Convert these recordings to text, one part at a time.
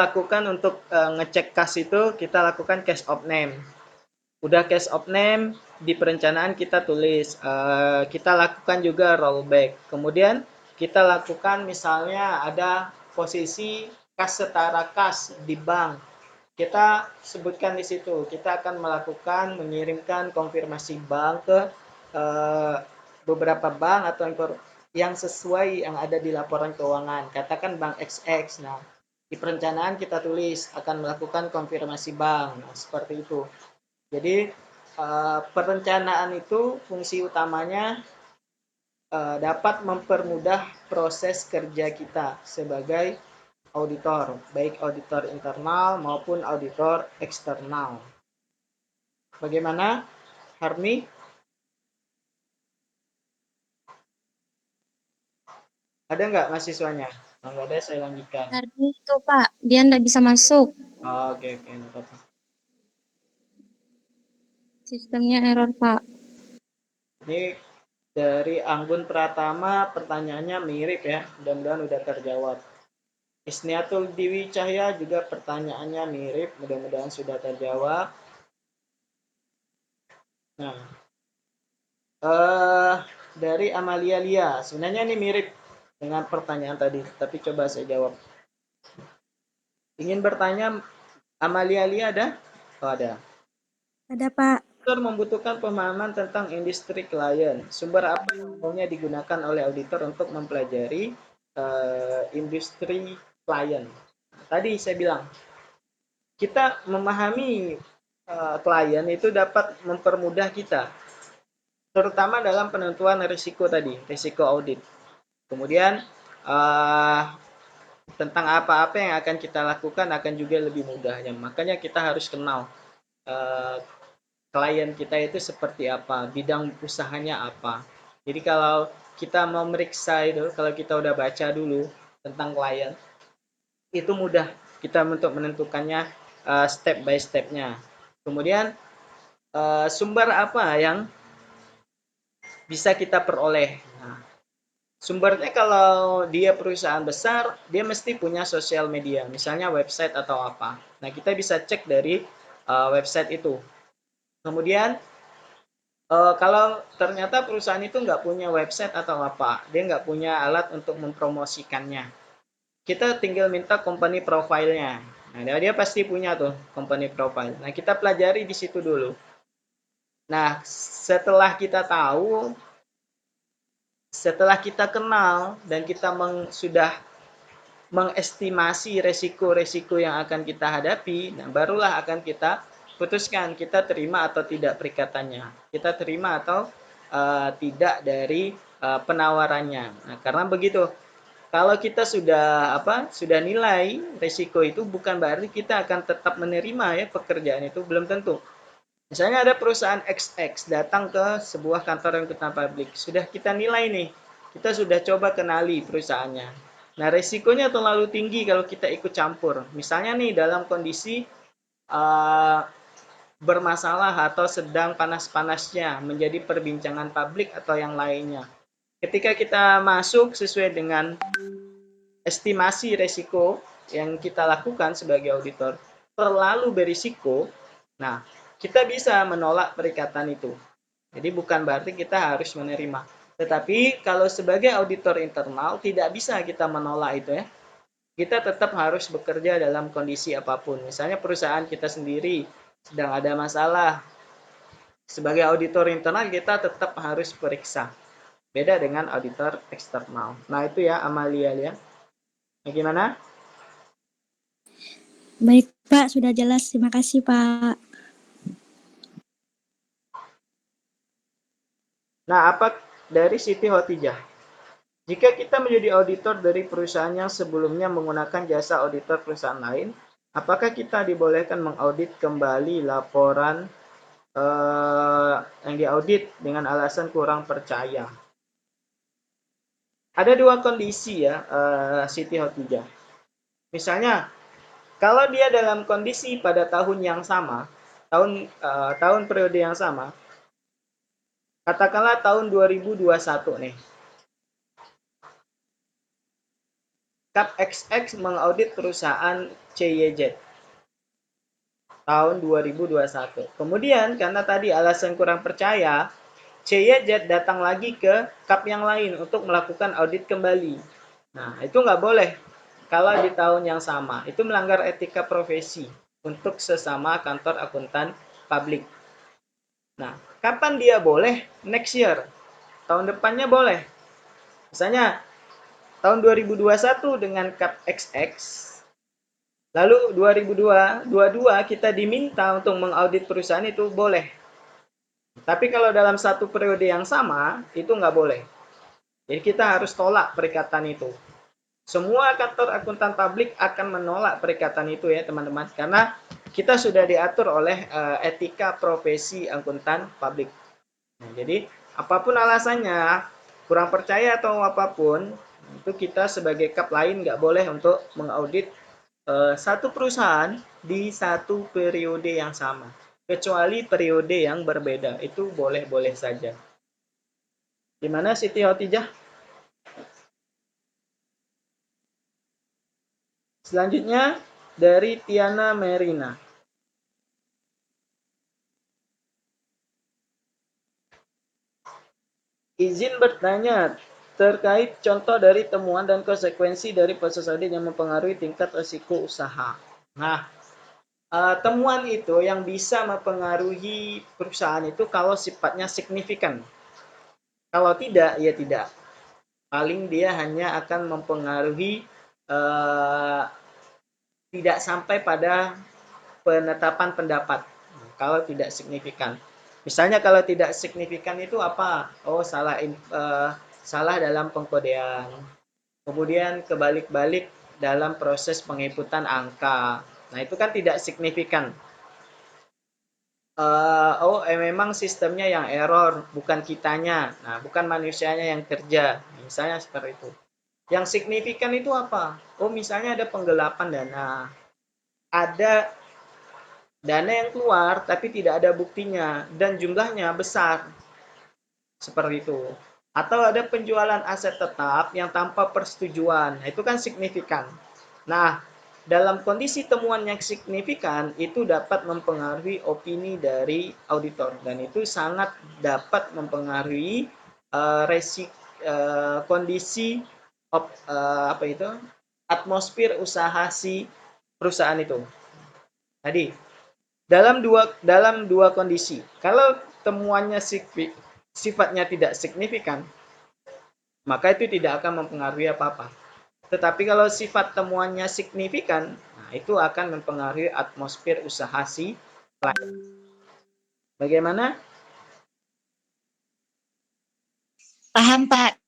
lakukan untuk ngecek kas itu, kita lakukan case of name. Udah case of name, di perencanaan kita tulis, kita lakukan juga rollback. Kemudian kita lakukan misalnya ada posisi kas setara kas di bank. Kita sebutkan di situ, kita akan melakukan mengirimkan konfirmasi bank ke beberapa bank atau yang sesuai yang ada di laporan keuangan. Katakan bank XX. Nah, di perencanaan kita tulis akan melakukan konfirmasi bank. Nah, seperti itu. Jadi perencanaan itu fungsi utamanya dapat mempermudah proses kerja kita sebagai auditor, baik auditor internal maupun auditor eksternal. Bagaimana, Harni? Ada nggak mahasiswanya? Kalau nggak ada, saya lanjutkan. Harni itu Pak, dia nggak bisa masuk. Oke, nggak apa-apa. Sistemnya error Pak. Ini dari Anggun Pratama, pertanyaannya mirip ya, mudah-mudahan udah terjawab. Isniatul Dewi Cahya juga pertanyaannya mirip, mudah-mudahan sudah terjawab. Nah, dari Amalia Lia, sebenarnya ini mirip dengan pertanyaan tadi, tapi coba saya jawab. Ingin bertanya, Amalia Lia ada? Oh, ada. Ada Pak. Auditor membutuhkan pemahaman tentang industri klien. Sumber apa yang umumnya digunakan oleh auditor untuk mempelajari industri klien? Tadi saya bilang, kita memahami klien itu dapat mempermudah kita, terutama dalam penentuan risiko tadi, risiko audit. Kemudian tentang apa-apa yang akan kita lakukan akan juga lebih mudahnya. Makanya kita harus kenal klien kita itu seperti apa, bidang usahanya apa. Jadi kalau kita memeriksa itu, kalau kita udah baca dulu tentang klien, itu mudah kita untuk menentukannya step by stepnya. Kemudian sumber apa yang bisa kita peroleh. Nah, sumbernya kalau dia perusahaan besar, dia mesti punya sosial media, misalnya website atau apa. Nah, kita bisa cek dari website itu. Kemudian kalau ternyata perusahaan itu nggak punya website atau apa, dia nggak punya alat untuk mempromosikannya, kita tinggal minta company profile-nya. Nah, dia pasti punya tuh company profile. Nah, kita pelajari di situ dulu. Nah, setelah kita tahu, setelah kita kenal, dan kita sudah mengestimasi resiko-resiko yang akan kita hadapi, nah barulah akan kita putuskan kita terima atau tidak perikatannya, kita terima atau tidak dari penawarannya. Nah, karena begitu, kalau kita sudah nilai resiko itu, bukan berarti kita akan tetap menerima ya pekerjaan itu, belum tentu. Misalnya ada perusahaan XX datang ke sebuah kantor akuntan publik, sudah kita nilai nih, kita sudah coba kenali perusahaannya. Nah, resikonya terlalu tinggi kalau kita ikut campur. Misalnya nih dalam kondisi bermasalah atau sedang panas-panasnya menjadi perbincangan publik atau yang lainnya. Ketika kita masuk sesuai dengan estimasi resiko yang kita lakukan sebagai auditor terlalu berisiko, nah kita bisa menolak perikatan itu. Jadi bukan berarti kita harus menerima. Tetapi kalau sebagai auditor internal tidak bisa kita menolak itu ya. Kita tetap harus bekerja dalam kondisi apapun. Misalnya perusahaan kita sendiri sedang ada masalah. Sebagai auditor internal kita tetap harus periksa. Beda dengan auditor eksternal. Nah itu ya Amalia ya. Bagaimana? Baik Pak, sudah jelas. Terima kasih Pak. Nah, apa dari Siti Khotijah? Jika kita menjadi auditor dari perusahaan yang sebelumnya menggunakan jasa auditor perusahaan lain, apakah kita dibolehkan mengaudit kembali laporan yang diaudit dengan alasan kurang percaya? Ada dua kondisi ya, Siti Khotijah. Misalnya, kalau dia dalam kondisi pada tahun yang sama, tahun periode yang sama, katakanlah tahun 2021 nih. Kap XX mengaudit perusahaan CYZ tahun 2021. Kemudian karena tadi alasan kurang percaya, CYZ datang lagi ke Kap yang lain untuk melakukan audit kembali. Nah, itu nggak boleh kalau di tahun yang sama. Itu melanggar etika profesi untuk sesama kantor akuntan publik. Nah, kapan dia boleh? Next year. Tahun depannya boleh. Misalnya, tahun 2021 dengan Kap XX, lalu 2022 kita diminta untuk mengaudit perusahaan itu boleh. Tapi kalau dalam satu periode yang sama, itu nggak boleh. Jadi kita harus tolak perikatan itu. Semua kantor akuntan publik akan menolak perikatan itu ya teman-teman. Karena kita sudah diatur oleh etika profesi akuntan publik. Nah, jadi apapun alasannya, kurang percaya atau apapun, itu kita sebagai kap lain nggak boleh untuk mengaudit satu perusahaan di satu periode yang sama. Kecuali periode yang berbeda, itu boleh-boleh saja. Gimana Siti Hotijah? Selanjutnya dari Tiana Merina. Izin bertanya terkait contoh dari temuan dan konsekuensi dari proses audit yang mempengaruhi tingkat risiko usaha. Nah, temuan itu yang bisa mempengaruhi perusahaan itu kalau sifatnya signifikan. Kalau tidak, ya tidak. Paling dia hanya akan mempengaruhi tidak sampai pada penetapan pendapat. Kalau tidak signifikan. Misalnya kalau tidak signifikan itu apa? Oh, salah dalam pengkodean. Kemudian kebalik-balik dalam proses penginputan angka. Nah, itu kan tidak signifikan. Memang sistemnya yang error, bukan kitanya. Nah, bukan manusianya yang kerja. Misalnya seperti itu. Yang signifikan itu apa? Oh, misalnya ada penggelapan dana. Ada dana yang keluar tapi tidak ada buktinya dan jumlahnya besar. Seperti itu. Atau ada penjualan aset tetap yang tanpa persetujuan. Nah, itu kan signifikan. Nah, dalam kondisi temuan yang signifikan itu dapat mempengaruhi opini dari auditor dan itu sangat dapat mempengaruhi kondisi apa itu atmosfer usaha si perusahaan itu. Tadi dalam dua kondisi, kalau temuannya sifatnya tidak signifikan, maka itu tidak akan mempengaruhi apa-apa. Tetapi kalau sifat temuannya signifikan, nah itu akan mempengaruhi atmosfer usaha si klien. Bagaimana? Paham, Pak.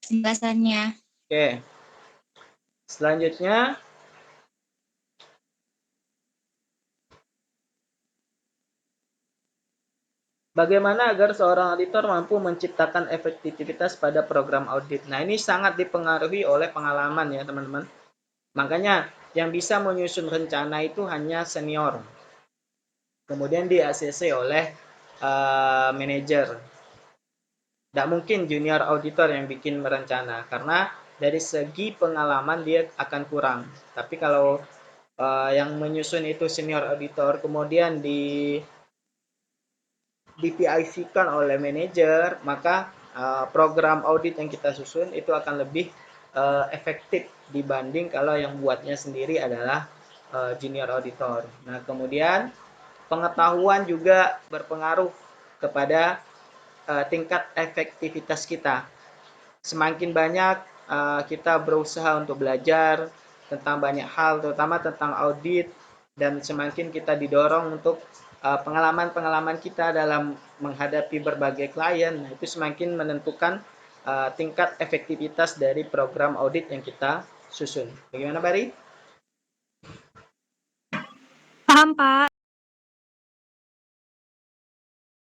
Penjelasannya. Oke. Selanjutnya, bagaimana agar seorang auditor mampu menciptakan efektivitas pada program audit? Nah, ini sangat dipengaruhi oleh pengalaman ya, teman-teman. Makanya yang bisa menyusun rencana itu hanya senior. Kemudian di ACC oleh manajer. Tidak mungkin junior auditor yang bikin merencana karena dari segi pengalaman dia akan kurang. Tapi kalau yang menyusun itu senior auditor kemudian di PIC-kan oleh manajer, maka program audit yang kita susun itu akan lebih efektif dibanding kalau yang buatnya sendiri adalah junior auditor. Nah, kemudian pengetahuan juga berpengaruh kepada tingkat efektivitas kita. Semakin banyak kita berusaha untuk belajar tentang banyak hal, terutama tentang audit, dan semakin kita didorong untuk pengalaman-pengalaman kita dalam menghadapi berbagai klien, nah itu semakin menentukan tingkat efektivitas dari program audit yang kita susun. Bagaimana, Bari? Paham, Pak.